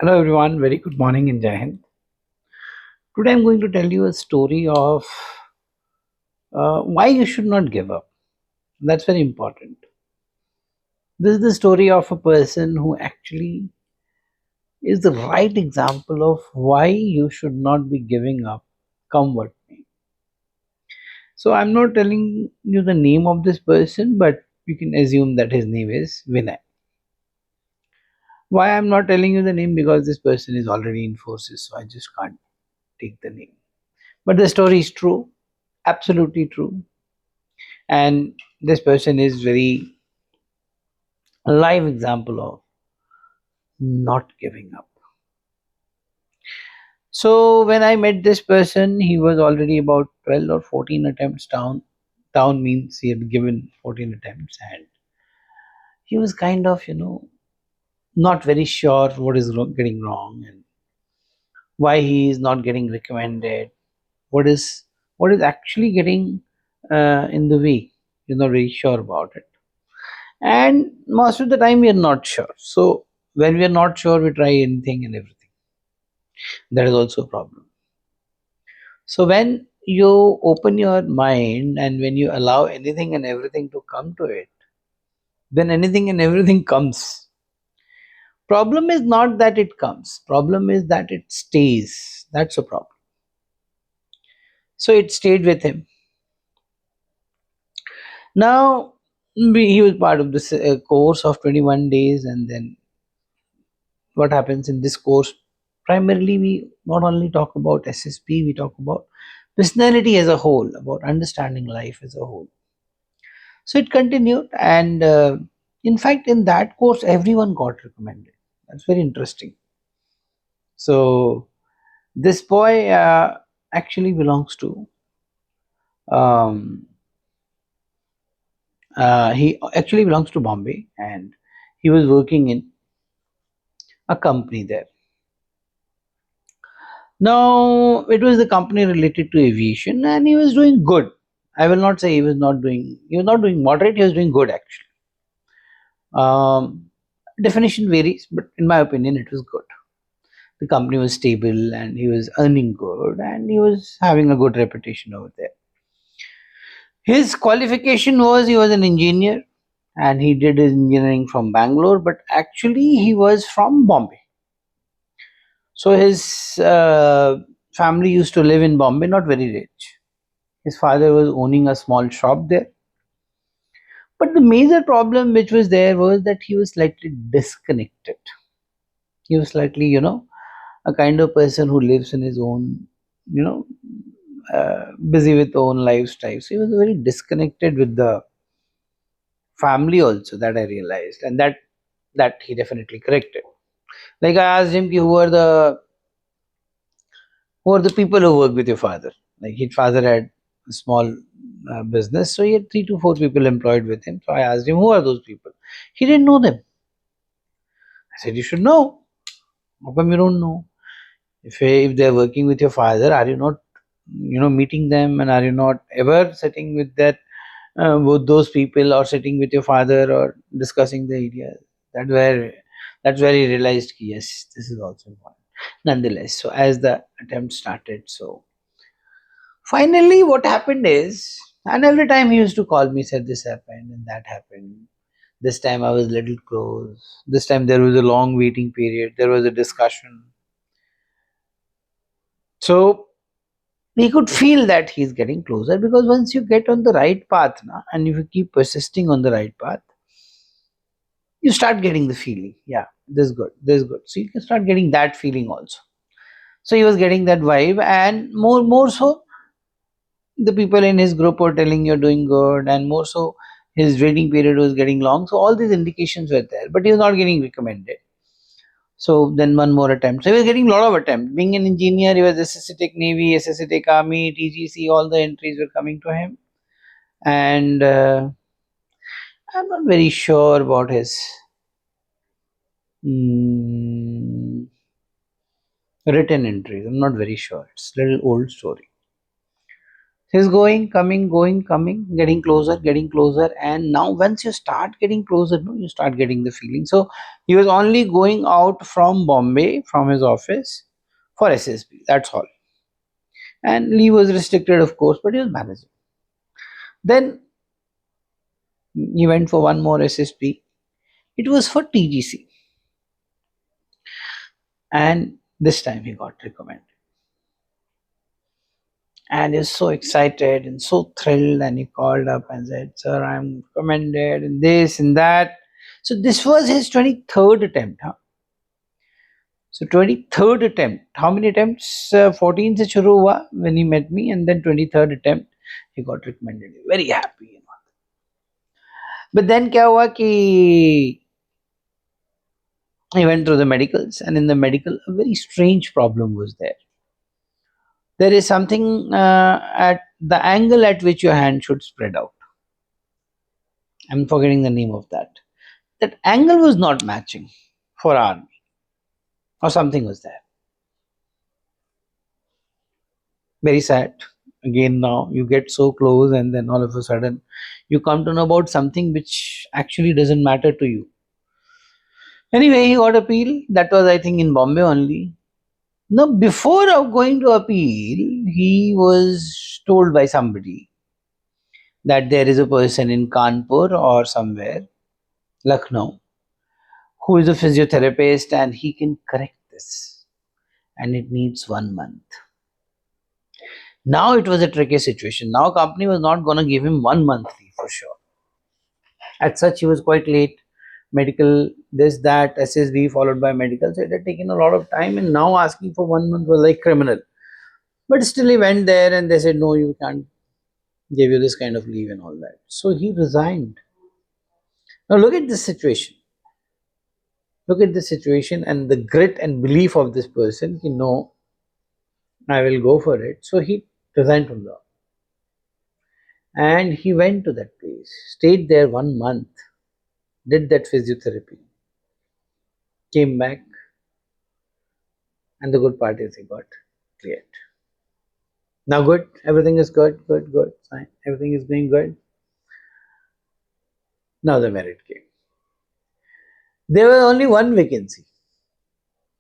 Hello everyone, very good morning in Jai Hind. Today I'm going to tell you a story of why you should not give up. That's very important. This is the story of a person who actually is the right example of why you should not be giving up, come what may. So I'm not telling you the name of this person, but you can assume that his name is Vinay. Why I'm not telling you the name? Because this person is already in forces, so I just can't take the name. But the story is true, absolutely true. And this person is very live example of not giving up. So when I met this person, he was already about 12 or 14 attempts down. Down means he had given 14 attempts, and he was kind of, not very sure what is getting wrong and why he is not getting recommended. What is what is actually getting in the way? You're not very sure about it, and most of the time we are not sure. So when we are not sure, we try anything and everything. That is also a problem. So when you open your mind and when you allow anything and everything to come to it, then anything and everything comes. Problem is not that it comes. Problem is that it stays. That's a problem. So it stayed with him. Now he was part of this course of 21 days, and then what happens in this course? Primarily, we not only talk about SSP, we talk about personality as a whole, about understanding life as a whole. So it continued, and in fact, in that course, everyone got recommended. That's very interesting. So this boy actually belongs to. Um, he actually belongs to Bombay, and he was working in a company there. Now it was the company related to aviation, and he was doing good. I will not say he was not doing. He was not doing moderate. He was doing good actually. Um, Definition varies, but in my opinion, it was good. The company was stable and he was earning good and he was having a good reputation over there. His qualification was he was an engineer and he did his engineering from Bangalore, but actually he was from Bombay. So his family used to live in Bombay, not very rich. His father was owning a small shop there. But the major problem which was there was that he was slightly disconnected. He was slightly, a kind of person who lives in his own, you know, busy with own lifestyle. So he was very disconnected with the family also, that I realized, and that he definitely corrected. Like I asked him, who are the people who work with your father? Like his father had a small business, so he had 3 to 4 people employed with him. So I asked him, who are those people? He didn't know them. I said, you should know. How come you don't know? If they're working with your father, are you not meeting them, and are you not ever sitting with those people or sitting with your father or discussing the ideas? That where that's where he realized yes, this is also important. Nonetheless, so as the attempt started, so finally what happened is, and every time he used to call me, said this happened and that happened. This time I was little close, this time there was a long waiting period, there was a discussion. So we could feel that he's getting closer, because once you get on the right path na, and if you keep persisting on the right path, you start getting the feeling, yeah, this is good, so you can start getting that feeling also. So he was getting that vibe, and more so the people in his group were telling you're doing good, and more so his waiting period was getting long, so all these indications were there, but he was not getting recommended. So then one more attempt. So he was getting a lot of attempts. Being an engineer, he was SSC Navy, SSC Army, TGC, all the entries were coming to him. And I'm not very sure about his mm, written entries. I'm not very sure. It's a little old story. He's coming, coming, getting closer, and now once you start getting closer, no, you start getting the feeling. So he was only going out from Bombay from his office for SSB. That's all, and leave was restricted, of course, but he was managing. Then he went for one more SSB. It was for TGC, and this time he got recommended. And he's so excited and so thrilled, and he called up and said, "Sir, I'm recommended and this and that." So this was his 23rd attempt. Huh? So 23rd attempt. How many attempts? 14 se shuru hua when he met me, and then 23rd attempt he got recommended. Very happy, you know. But then क्या हुआ कि he went through the medicals, and in the medical a very strange problem was there. There is something at the angle at which your hand should spread out. I'm forgetting the name of that. That angle was not matching for army, or something was there. Very sad. Again, now you get so close, and then all of a sudden you come to know about something which actually doesn't matter to you. Anyway, he got appeal. That was, I think, in Bombay only. Now, before of going to appeal, he was told by somebody that there is a person in Kanpur or somewhere, Lucknow, who is a physiotherapist, and he can correct this. And it needs 1 month. Now it was a tricky situation. Now company was not gonna give him 1 month leave for sure. As such, he was quite late. Medical, this, that, SSB followed by medical. So it had taken a lot of time, and now asking for 1 month was like criminal. But still, he went there, and they said, "No, you can't give you this kind of leave and all that." So he resigned. Now look at this situation. Look at the situation and the grit and belief of this person. You know, I will go for it. So he resigned from the office. And he went to that place, stayed there 1 month, did that physiotherapy, came back, and the good part is he got cleared. Now, good, everything is good, good, good, fine, everything is going good. Now the merit came. There was only one vacancy.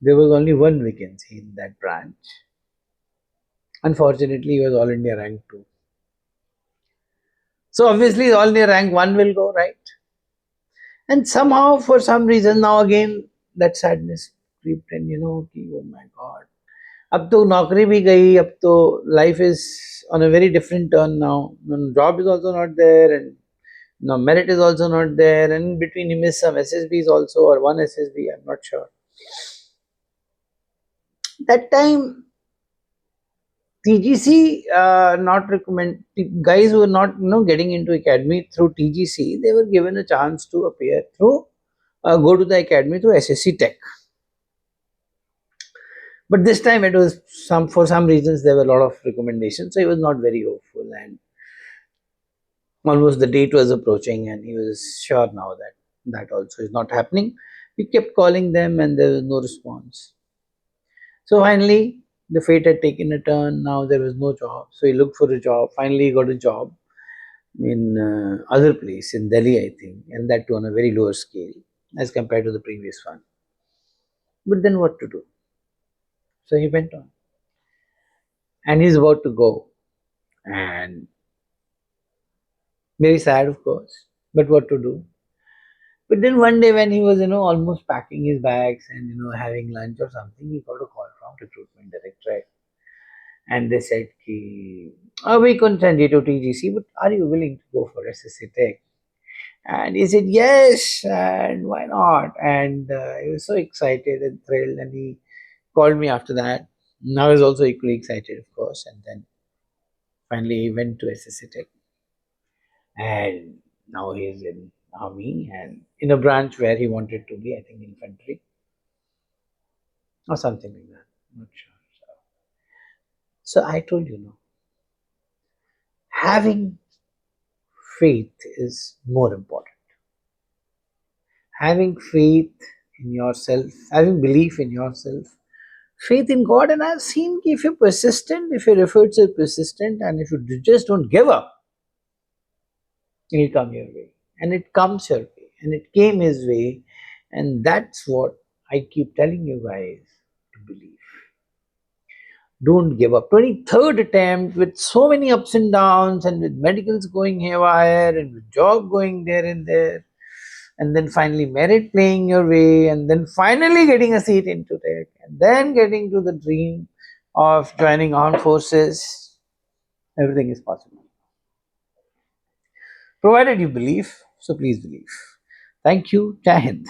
There was only one vacancy in that branch. Unfortunately, he was All India rank 2. So obviously, All India rank 1 will go, right? And somehow, for some reason, now again, that sadness crept in, you know, ki, oh my God. अब तो नौकरी भी गई, अब तो life is on a very different turn now. Job is also not there, and no merit is also not there, and in between he missed some SSBs also, or one SSB, I'm not sure. That time, TGC not recommend guys who were not getting into academy through TGC. They were given a chance to appear through go to the academy through SSC Tech. But this time it was for some reasons there were a lot of recommendations, so he was not very hopeful, and almost the date was approaching, and he was sure now that that also is not happening. We kept calling them, and there was no response. So finally, the fate had taken a turn. Now there was no job, so he looked for a job. Finally, he got a job in other place in Delhi, I think, and that too on a very lower scale as compared to the previous one. But then what to do? So he went on, and he's about to go, and very sad, of course. But what to do? But then one day when he was, almost packing his bags and, having lunch or something, he got a call from recruitment directorate. And they said, ki, oh, we couldn't send you to TGC, but are you willing to go for SSC Tech? And he said, yes, and why not? And he was so excited and thrilled, and he called me after that. Now he's also equally excited, of course. And then finally he went to SSC Tech. And now he's in army and in a branch where he wanted to be, I think infantry or something like that. I'm not sure. So I told you, having faith is more important. Having faith in yourself, having belief in yourself Faith in God, and I've seen if you're persistent, if your efforts are persistent, and if you just don't give up, it'll come your way. And it comes your way. And it came his way. And that's what I keep telling you guys to believe. Don't give up. 23rd attempt with so many ups and downs, and with medicals going haywire, and with job going there and there, and then finally merit playing your way, and then finally getting a seat into tech, and then getting to the dream of joining armed forces. Everything is possible. Provided you believe, so please believe. Thank you. Jai Hind.